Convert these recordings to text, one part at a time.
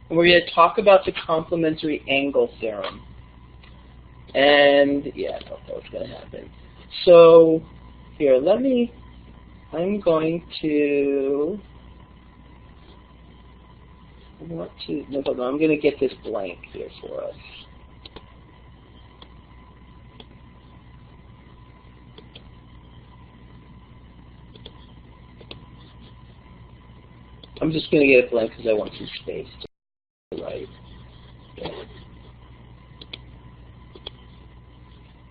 And we're going to talk about the complementary angle theorem. And, yeah, I thought that was going to happen. So, here, I'm going to, I'm going to get this blank here for us. I'm just going to get it blank because I want some space to write.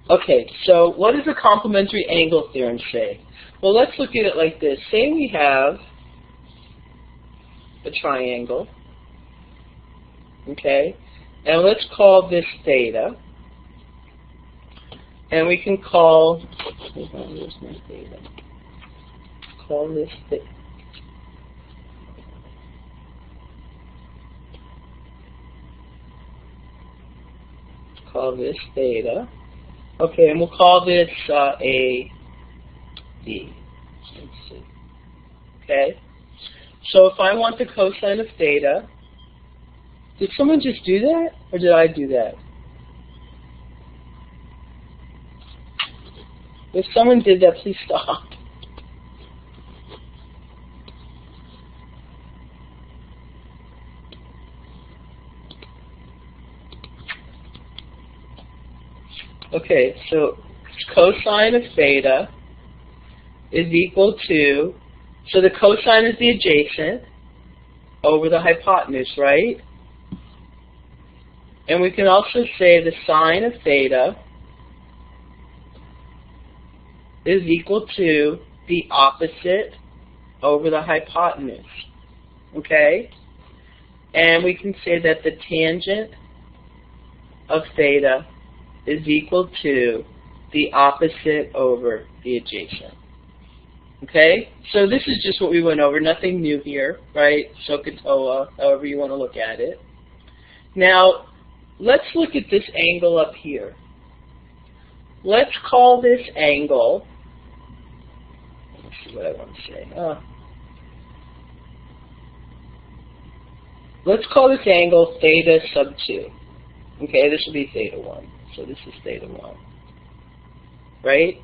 Okay, so what does the complementary angle theorem say? Well, let's look at it like this. Say we have a triangle, okay, and let's call this theta, and we can call, where's my theta? Call this theta. Call this theta. Okay, and we'll call this A, D. Let's see. Okay? So if I want the cosine of theta, did someone just do that? Or did I do that? If someone did that, please stop. Okay, so cosine of theta is equal to, so the cosine is the adjacent over the hypotenuse, right? And we can also say the sine of theta is equal to the opposite over the hypotenuse, okay? And we can say that the tangent of theta is equal to the opposite over the adjacent. Okay? So this is just what we went over, nothing new here, right? SOHCAHTOA, however you want to look at it. Now, let's look at this angle up here. Let's call this angle, let's see what I want to say. Let's call this angle theta sub 2. Okay, this will be theta 1. So this is theta 1, right?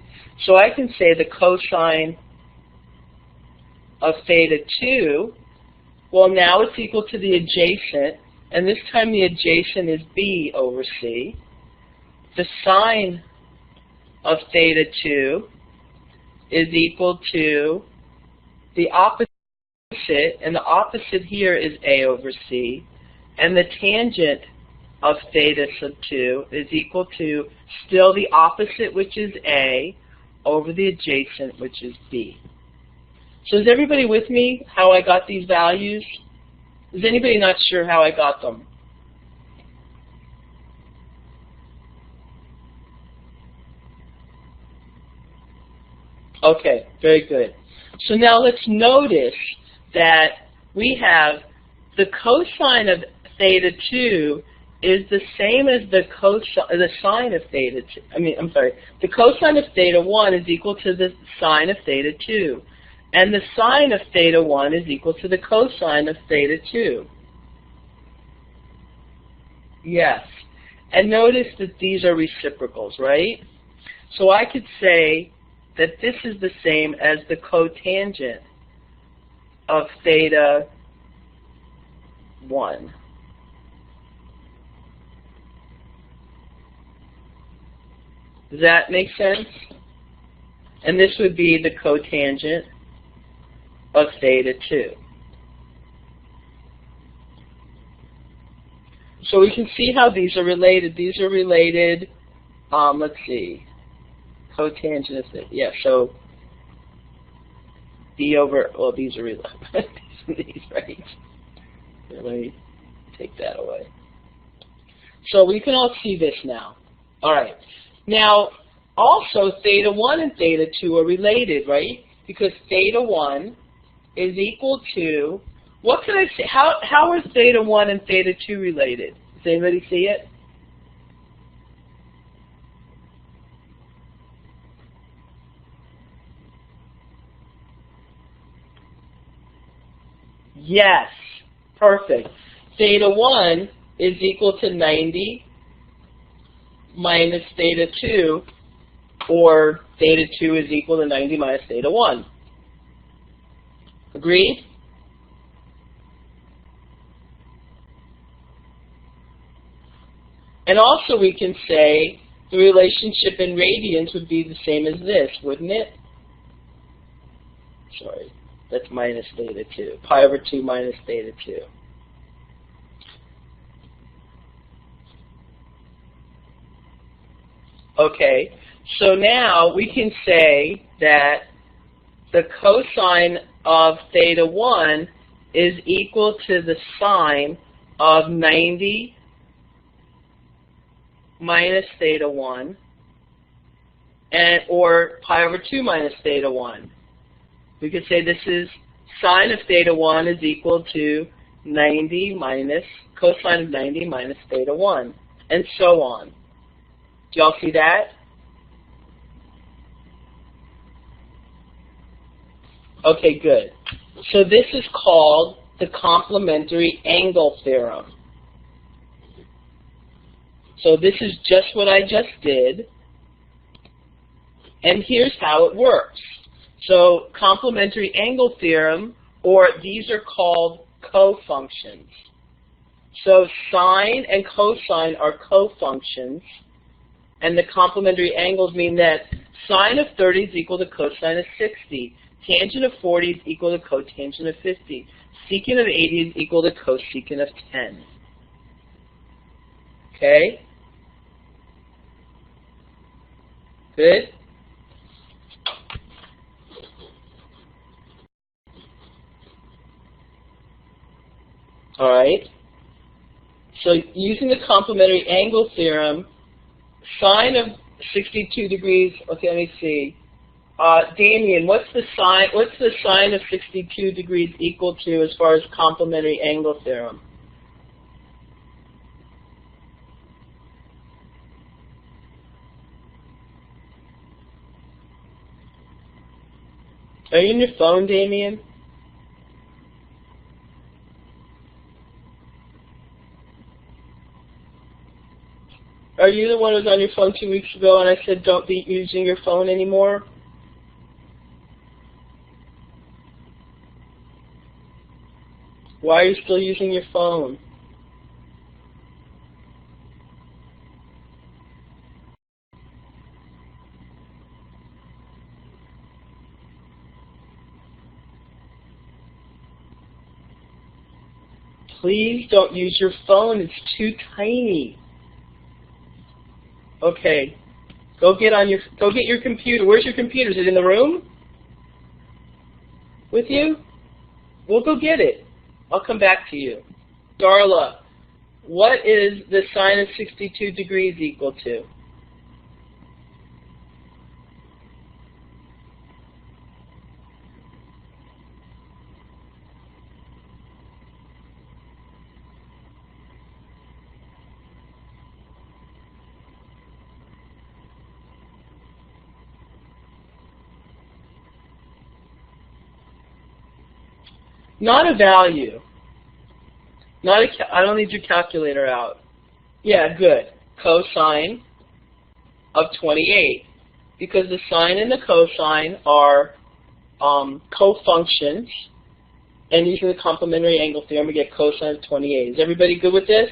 So I can say the cosine of theta 2, well, now it's equal to the adjacent, and this time the adjacent is B over C. The sine of theta 2 is equal to the opposite, and the opposite here is A over C, and the tangent of theta sub 2 is equal to still the opposite, which is A, over the adjacent, which is B. So is everybody with me how I got these values? Is anybody not sure how I got them? Okay, very good. So now let's notice that we have the cosine of theta 2 is the same as the sine of theta 2. The cosine of theta 1 is equal to the sine of theta 2. And the sine of theta 1 is equal to the cosine of theta 2. Yes. And notice that these are reciprocals, right? So I could say that this is the same as the cotangent of theta 1. Does that make sense? And this would be the cotangent of theta 2. So we can see how these are related. These are related, let's see, cotangent of theta, yeah, so B over, well, these are related, these, right? Here, let me take that away. So we can all see this now. All right. Now, also, theta 1 and theta 2 are related, right? Because theta 1 is equal to, what can I say? How are theta 1 and theta 2 related? Does anybody see it? Yes. Perfect. theta 1 is equal to 90 minus theta 2, or theta 2 is equal to 90 minus theta 1. Agreed? And also we can say the relationship in radians would be the same as this, wouldn't it? Sorry, that's minus theta 2. Pi over 2 minus theta 2. Okay, so now we can say that the cosine of theta 1 is equal to the sine of 90 minus theta 1, and or pi over 2 minus theta 1. We could say this is sine of theta 1 is equal to 90 minus cosine of 90 minus theta 1, and so on. Do y'all see that? Okay, good. So this is called the complementary angle theorem. So this is just what I just did, and here's how it works. So complementary angle theorem, or these are called cofunctions. So sine and cosine are cofunctions, and the complementary angles mean that sine of 30 is equal to cosine of 60, tangent of 40 is equal to cotangent of 50, secant of 80 is equal to cosecant of 10. Okay? Good? All right. So using the complementary angle theorem, sine of 62 degrees, okay, let me see. Damien, what's the sine of 62 degrees equal to as far as complementary angle theorem? Are you on your phone, Damien? Are you the one who was on your phone 2 weeks ago and I said don't be using your phone anymore? Why are you still using your phone? Please don't use your phone. It's too tiny. Okay. Go get your computer. Where's your computer? Is it in the room? With you? We'll go get it. I'll come back to you. Darla, what is the sine of 62 degrees equal to? Not a value. I don't need your calculator out. Yeah, good. Cosine of 28. Because the sine and the cosine are cofunctions. And using the complementary angle theorem, we get cosine of 28. Is everybody good with this?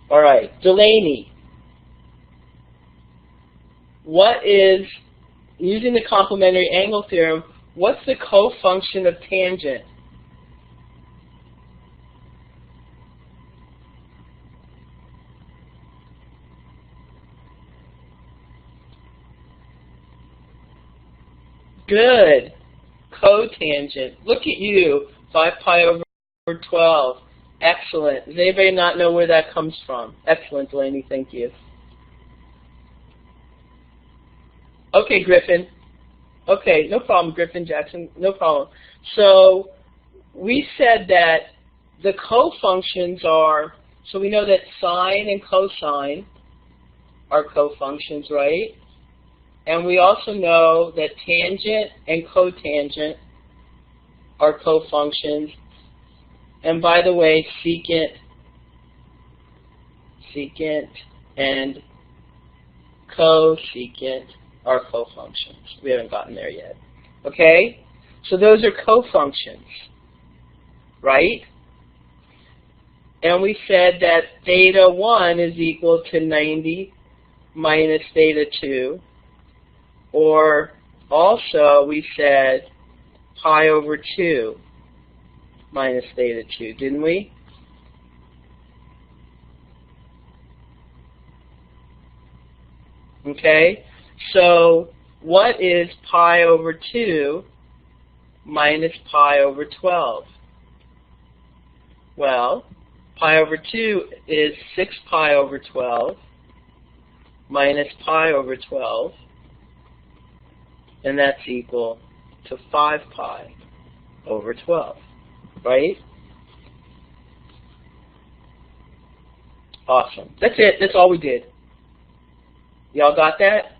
All right. Delaney. What is, using the complementary angle theorem, what's the cofunction of tangent? Good. Cotangent. Look at you. 5 pi over 12. Excellent. Does anybody not know where that comes from? Excellent, Delaney. Thank you. Okay, Griffin. Okay, no problem, Griffin Jackson. No problem. So we said that the cofunctions are, so we know that sine and cosine are cofunctions, right? And we also know that tangent and cotangent are cofunctions. And by the way, secant and cosecant are cofunctions. We haven't gotten there yet. Okay? So those are cofunctions, right? And we said that theta 1 is equal to 90 minus theta 2. Or also we said pi over 2 minus theta 2, didn't we? Okay, so what is pi over 2 minus pi over 12? Well, pi over 2 is 6 pi over 12 minus pi over 12, and that's equal to 5 pi over 12, right? Awesome. That's it. That's all we did. Y'all got that?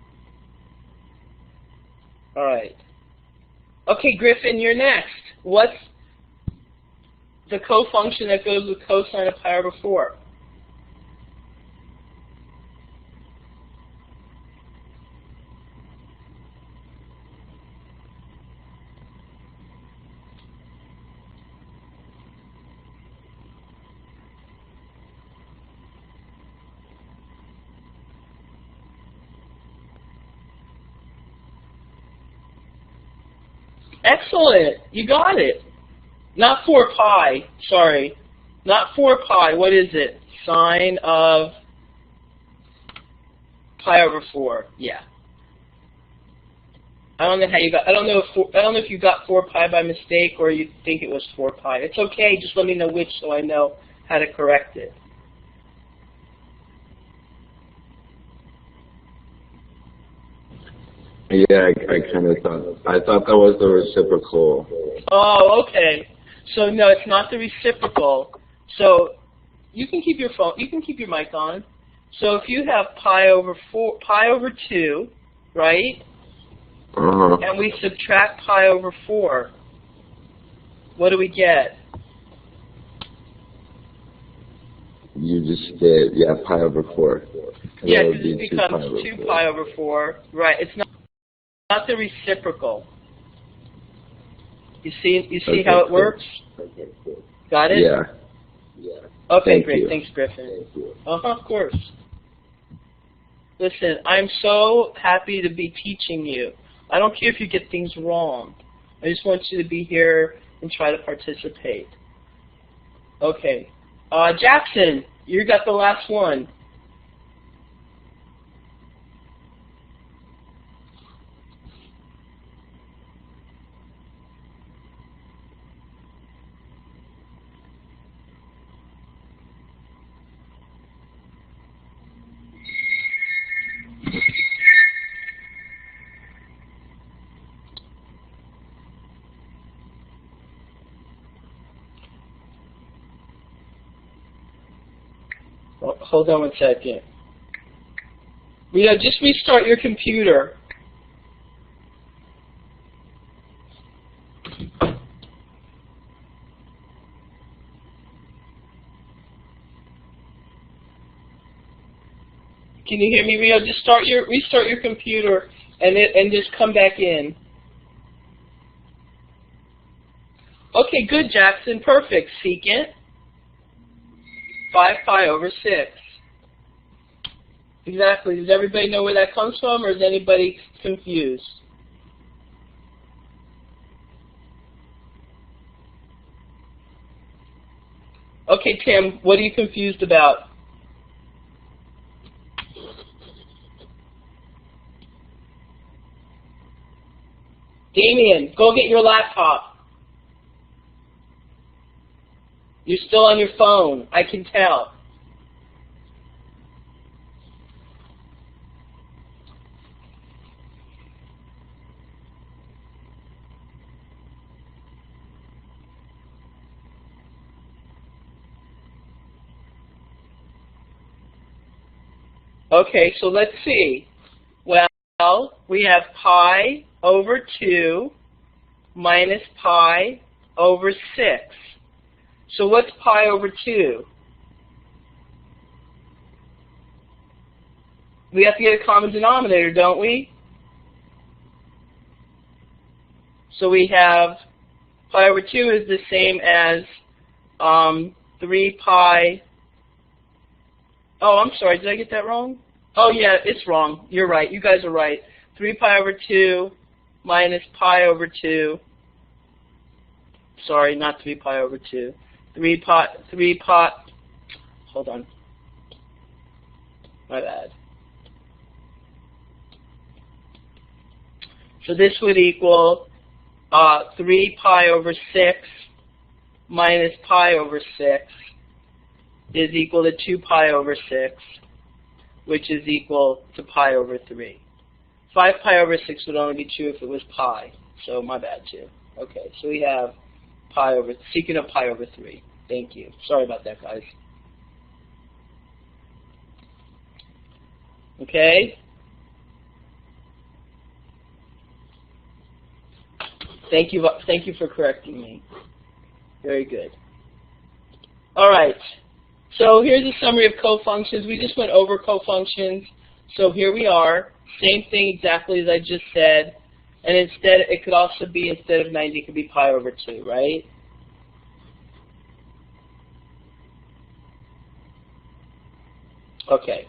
All right. Okay, Griffin, you're next. What's the cofunction that goes with cosine of pi over 4? Excellent. You got it. Not 4 pi. Sorry. Not 4 pi. What is it? Sine of pi over 4. Yeah. I don't know how you got. I don't know if you got 4 pi by mistake or you think it was 4 pi. It's okay. Just let me know which so I know how to correct it. Yeah, I kind of thought. I thought that was the reciprocal. Oh, okay. So no, it's not the reciprocal. So you can keep your phone. You can keep your mic on. So if you have pi over 2, right? And we subtract pi over 4, what do we get? You just get pi over 4. Yeah, because it becomes 2 pi over 4. Right. It's not the reciprocal. You see how it works? Got it? Yeah. Okay, great. Thanks, Griffin. Of course. Listen, I'm so happy to be teaching you. I don't care if you get things wrong. I just want you to be here and try to participate. Okay. Jackson, you got the last one. Hold on one second. Just restart your computer. Can you hear me, Rio? Just restart your computer and just come back in. Okay, good, Jackson. Perfect. Secant 5 pi over 6. Exactly. Does everybody know where that comes from, or is anybody confused? Okay, Tim, what are you confused about? Damien, go get your laptop. You're still on your phone. I can tell. Okay, so let's see. Well, we have pi over 2 minus pi over 6. So what's pi over 2? We have to get a common denominator, don't we? So we have pi over 2 is the same as 3 pi. Oh, I'm sorry. Did I get that wrong? Oh, yeah, it's wrong. You're right. You guys are right. 3 pi over 2 minus pi over 2. Sorry, not 3 pi over 2. 3 pi, hold on. My bad. So this would equal 3 pi over 6 minus pi over 6 is equal to 2 pi over 6, which is equal to pi over 3. 5 pi over 6 would only be true if it was pi, so my bad too. Okay, so we have pi over, secant of pi over 3. Thank you. Sorry about that, guys. Okay? Thank you for correcting me. Very good. All right. So here's a summary of cofunctions. We just went over cofunctions. So here we are. Same thing exactly as I just said. And instead, it could also be, instead of 90, it could be pi over 2, right? Okay.